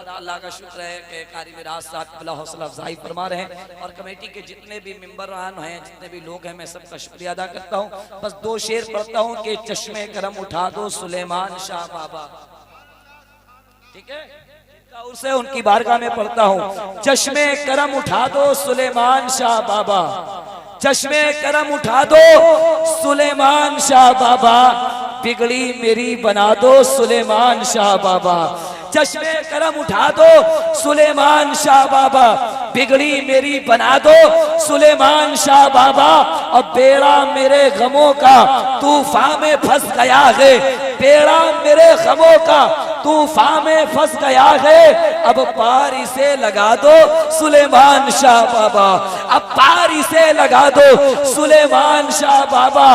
अल्लाह का शुक्र है कि कारी मिराज साहब क़िबला हौसला अफजाई फरमा रहे हैं और कमेटी के जितने भी मेंबरान हैं, जितने भी लोग हैं, मैं सबका शुक्रिया अदा करता हूँ। बस दो शेर पढ़ता हूँ कि चश्मे करम उठा दो सुलेमान शाह बाबा, ठीक है, उसे उनकी बारगाह में पढ़ता हूँ। चश्मे करम उठा दो सुलेमान शाह बाबा, चश्मे करम उठा दो सुलेमान शाह बाबा, बिगड़ी मेरी बना दो सुलेमान शाह बाबा। चश्मे करम उठा दो सुलेमान शाह बाबा, बिगड़ी मेरी बना दो सुलेमान शाह बाबा। अब बेड़ा मेरे गमों का तूफान में फंस गया है, बेड़ा मेरे गमों का तूफान में फंस गया है। अब पार इसे लगा दो सुलेमान शाह बाबा, अब पार इसे लगा दो सुलेमान शाह बाबा,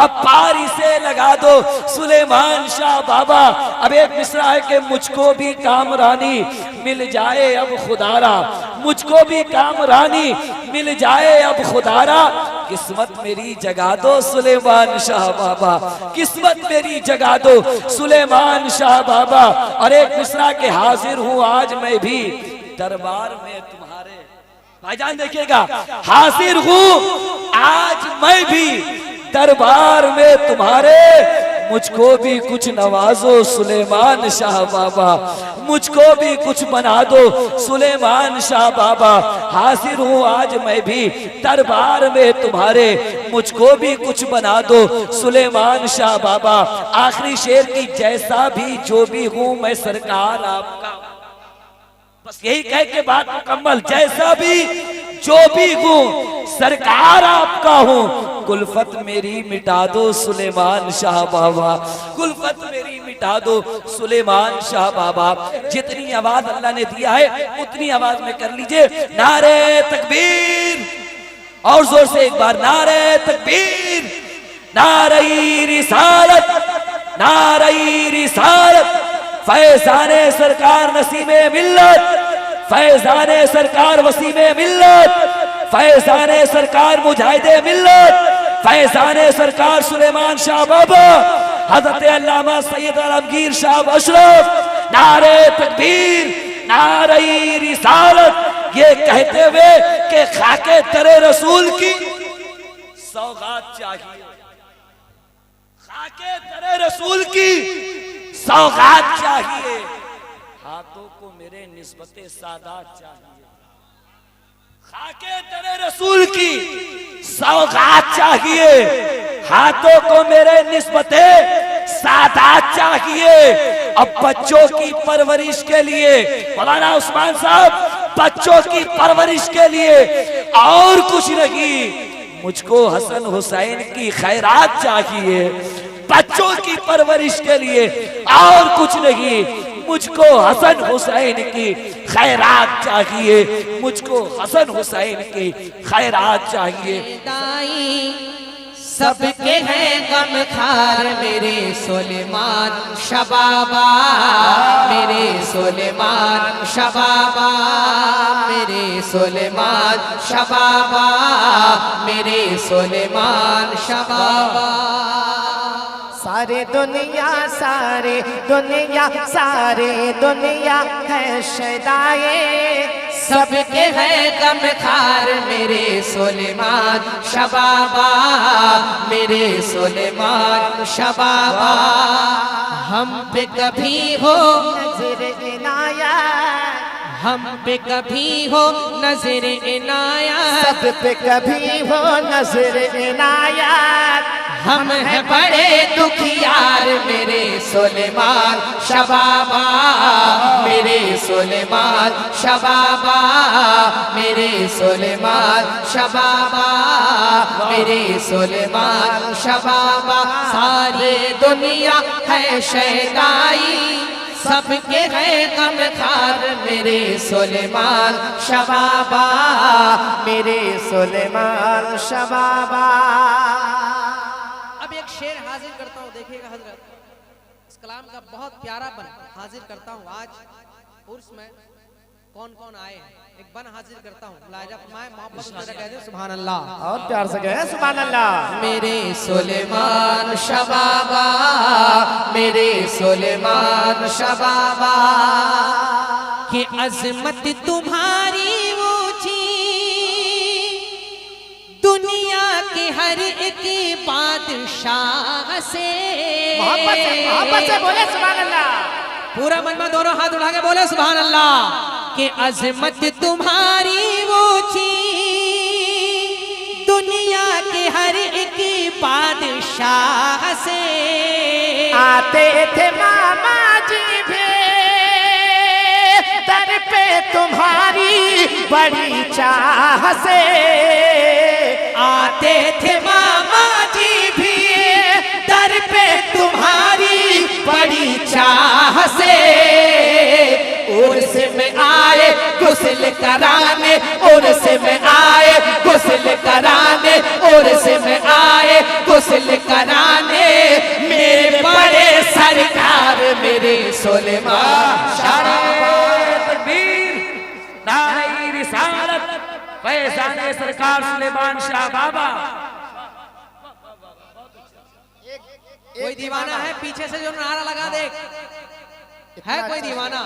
अब पार इसे लगा दो सुलेमान शाह बाबा। अब एक मिसरा है कि मुझको भी कामरानी मिल जाए अब खुदारा, मुझको भी कामरानी मिल जाए अब खुदारा। किस्मत मेरी जगा दो सुलेमान शाह बाबा, किस्मत मेरी जगा दो सुलेमान शाह बाबा। और एक मिसरा के हाजिर हूँ आज मैं भी दरबार में तुम्हारे, भाईजान देखिएगा, हाजिर हूँ आज मैं भी दरबार में तुम्हारे, मुझको भी कुछ नवाजो सुलेमान शाह बाबा, मुझको भी कुछ बना दो सुलेमान शाह बाबा। हाजिर हूँ आज मैं भी दरबार में तुम्हारे, मुझको भी कुछ बना दो सुलेमान शाह बाबा। आखिरी शेर की जैसा भी जो भी हूँ मैं सरकार आपका, बस यही कह के बात मुकम्मल। जैसा भी जो भी हूँ सरकार आपका हूँ, कुल्फत मेरी मिटा दो सुलेमान शाह बाबा, कुल्फत मेरी मिटा दो सुलेमान शाह बाबा। जितनी आवाज अल्लाह ने दिया है उतनी आवाज में कर लीजिए। नारे तकबीर, और जोर से एक बार नारे तकबीर, नारे रिसालत, नारे रिसालत। फैजाने सरकार नसीमे मिल्लत, फैजाने सरकार वसीमे मिल्लत, फैजाने सरकार मुजाहिदे मिल्लत, फैजाने सरकार सुलेमान शाह बाबा, हजरत अल्लामा सैयद आलमगीर शाह अशरफ। नारे तकबीर, नारे रिसालत, ये कहते हुए कि खाके तरे रसूल की सौगात चाहिए, खाके तरे रसूल की सौगात चाहिए, हाथों को मेरे निस्बते सादात चाहिए, खाके तेरे रसूल की सौगात चाहिए, हाथों को मेरे निस्बते सादात चाहिए। अब बच्चों की परवरिश के लिए मौलाना उस्मान साहब, बच्चों की परवरिश के लिए और कुछ नहीं, मुझको हसन हुसैन की खैरात चाहिए। बच्चों की परवरिश के लिए और कुछ नहीं, मुझको हसन हुसैन की खैरात चाहिए, मुझको हसन हुसैन की खैरात चाहिए। सबके हैं गम खार मेरे सुलेमान शबाबा, मेरे सुलेमान शबाबा, मेरे सुलेमान शबाबा, मेरे सुलेमान शबाबा। सारे दुनिया सारे दुनिया सारे दुनिया है शदाए, सबके हैं गम खार मेरे सुलेमान शबाबा, मेरे सुलेमान शबाबा। हम पे कभी हो नजर इनायत, हम पे कभी हो नजर इनायत, सब पे कभी हो नजर इनायत। हम हैं बड़े दुखियार मेरे सुलेमान शबाबा, मेरे सुलेमान शबाबा, मेरे सुलेमान शबाबा, मेरे सुलेमान शबाबा। सारी दुनिया है शैदाई, सबके हैं गम खार मेरे सुलेमान शबाबा, मेरे सुलेमान शबाबा। अब एक शेर हाजिर करता हूँ, देखिएगा हजरत, इस कलाम का बहुत प्यारा बन हाजिर करता हूँ। आज उर्स में कौन कौन आए हैं, एक बन हाजिर करता हूँ, मुलाहिजा फरमाएं, मोहब्बत से कह दें सुभान अल्लाह, और प्यार से कहें सुभान अल्लाह। मेरे सुलेमान शबाबा, मेरे सुलेमान शबाबा। कि अजमत तुम्हारी ऊंची, दुनिया के हर एक बादशाह से। मोहब्बत से बोले सुभान अल्लाह। पूरा मन में दोनों हाथ उठा के बोले सुभान अल्लाह। कि अजमत तुम्हारी ऊंची, दुनिया के हर एक बादशाह से। आते थे मामा जी भी दर पे तुम्हारी बड़ी चाह से। आते थे मामा जी भी दर पे तुम्हारी बड़ी चाह से। उर्स में आए गुस्ल कराने, उर्स में आए गुस्ल कराने, उर्स में आए गुस्ल कराने। मेरे बड़े सरकार मेरे सुलेमान तकबीर, नारे रिसालत, फैज़ाने सरकार सुलेमान शाह बाबा। कोई दीवाना है पीछे से जो नारा लगा दे, है कोई दीवाना?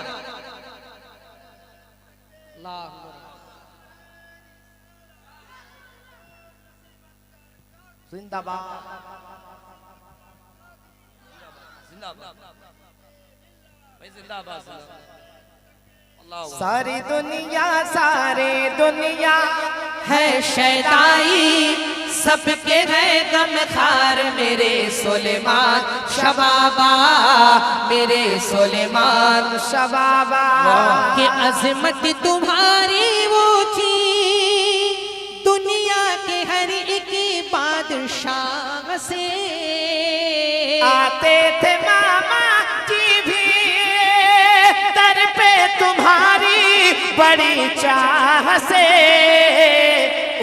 जिंदाबाद जिंदाबाद भाई, जिंदाबाद। अल्लाह सारी दुनिया सारे दुनिया है शैताई, सबके है गमखार मेरे सुलेमान शबाबा, मेरे सुलेमान शबाबा। कि अजमत तुम्हारी ऊंची, दुनिया के हर एक बादशाह से। आते थे मामा जी भी दर पे तुम्हारी बड़ी चाह से।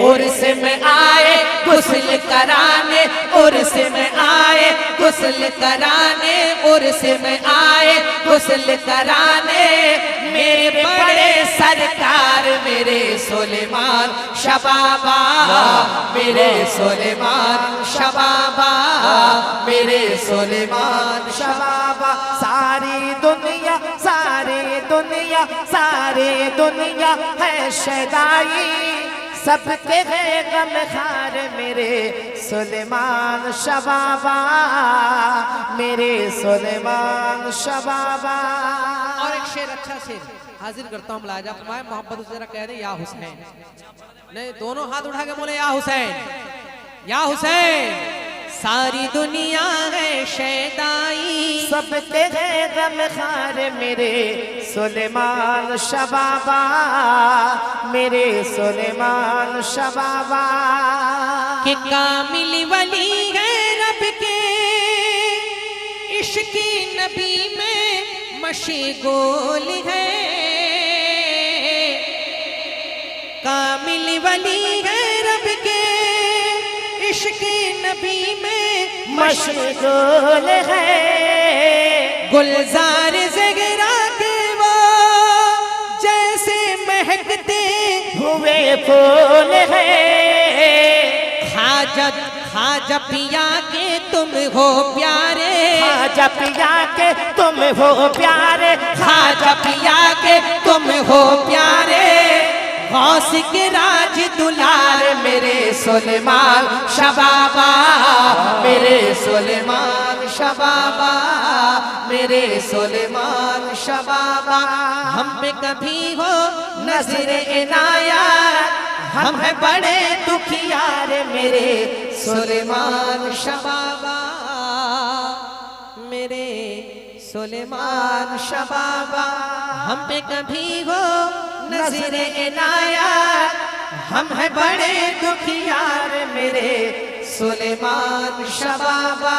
उर्स में आए गुस्ल कराने, उर्स में आए गुस्ल कराने, उर्स में आए गुस्ल कराने। मेरे बड़े सरकार मेरे सुलेमान शबाबा, मेरे सुलेमान शबाबा, मेरे सुलेमान शबाबा। सारी दुनिया सारे दुनिया सारे दुनिया है शैदाई, सबके है गमखार मेरे सुलेमान शबाबा, मेरे सुलेमान शबाबा। और एक शेर, अच्छा शेर हाजिर करता हूँ मुलाजा फरमाए। मोहब्बत से जरा कह दे या हुसैन। नहीं, दोनों हाथ उठा के बोले या हुसैन, या हुसैन। सारी दुनिया है शैदाई, सबके है गमखार मेरे सुलेमान शबाबा, मेरे सुलेमान शबाबा। कि कामिल वली है रब के इश्क नबी में मशगूल है। कामिल वली है रब के इश्क नबी में मशगूल है। गुलजार ज़हरा के वो जैसे महकते हुए फूल है। हाजत खाजा पिया के तुम हो प्यारे, खाजा पिया के तुम हो प्यारे, खाजा पिया के तुम हो प्यारे। गौस के राज दुलार मेरे सुलेमान शबाबा, मेरे सुलेमान शबाबा, मेरे सुलेमान शबाबा। हम पे कभी हो नजर इनायत, हम हैं बड़े दुखियार मेरे सुलेमान शबाबा, मेरे सुलेमान शबाबा। हम पे कभी हो नजर इनायत, हम हैं बड़े दुखियार मेरे सुलेमान शबाबा,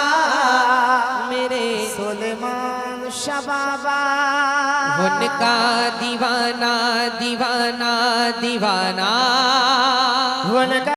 मेरे सुलेमान शबाबा। उनका दीवाना दीवाना दीवाना, उनका